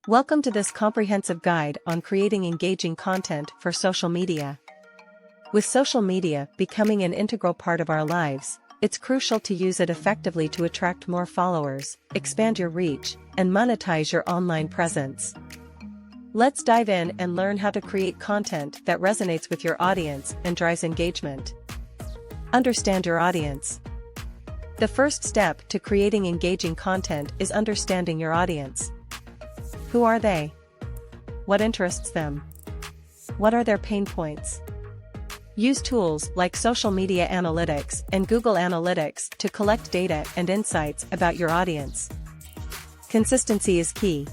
Welcome to this comprehensive guide on creating engaging content for social media. With social media becoming an integral part of our lives, it's crucial to use it effectively to attract more followers, expand your reach, and monetize your online presence. Let's dive in and learn how to create content that resonates with your audience and drives engagement. Understand your audience. The first step to creating engaging content is understanding your audience. Who are they? What interests them? What are their pain points? Use tools like social media analytics and Google Analytics to collect data and insights about your audience. Consistency is key.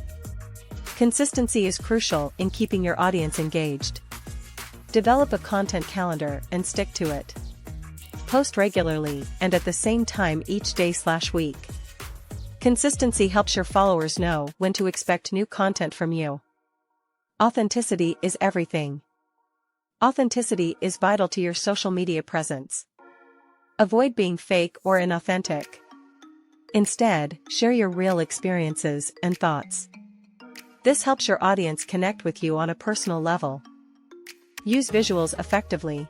Consistency is crucial in keeping your audience engaged. Develop a content calendar and stick to it. Post regularly and at the same time each day/week. Consistency helps your followers know when to expect new content from you. Authenticity is everything. Authenticity is vital to your social media presence. Avoid being fake or inauthentic. Instead, share your real experiences and thoughts. This helps your audience connect with you on a personal level. Use visuals effectively.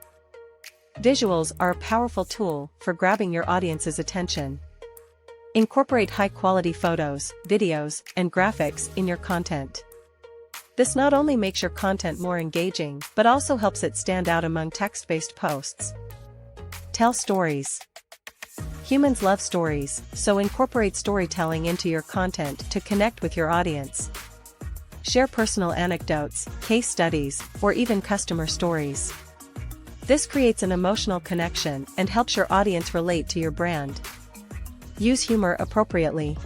Visuals are a powerful tool for grabbing your audience's attention. Incorporate high-quality photos, videos, and graphics in your content. This not only makes your content more engaging but also helps it stand out among text-based posts. Tell stories. Humans love stories, so incorporate storytelling into your content to connect with your audience. Share personal anecdotes, case studies, or even customer stories. This creates an emotional connection and helps your audience relate to your brand. Use humor appropriately.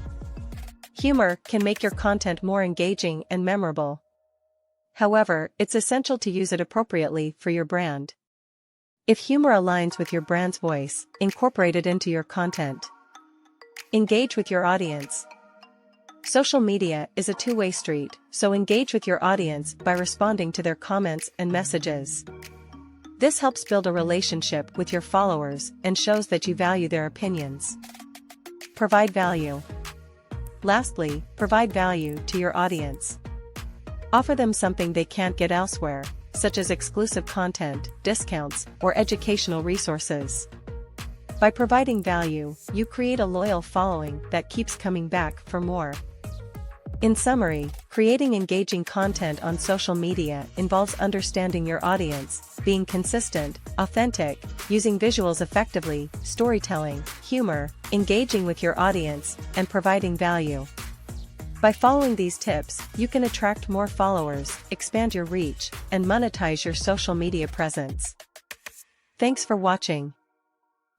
Humor can make your content more engaging and memorable. However, it's essential to use it appropriately for your brand. If humor aligns with your brand's voice, incorporate it into your content. Engage with your audience. Social media is a two-way street, so engage with your audience by responding to their comments and messages. This helps build a relationship with your followers and shows that you value their opinions. Provide value. Lastly, provide value to your audience. Offer them something they can't get elsewhere, such as exclusive content, discounts, or educational resources. By providing value, you create a loyal following that keeps coming back for more. In summary, creating engaging content on social media involves understanding your audience, being consistent, authentic, using visuals effectively, storytelling, humor, engaging with your audience, and providing value. By following these tips, you can attract more followers, expand your reach, and monetize your social media presence. Thanks for watching.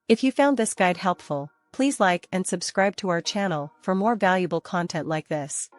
If you found this guide helpful, please like and subscribe to our channel for more valuable content like this.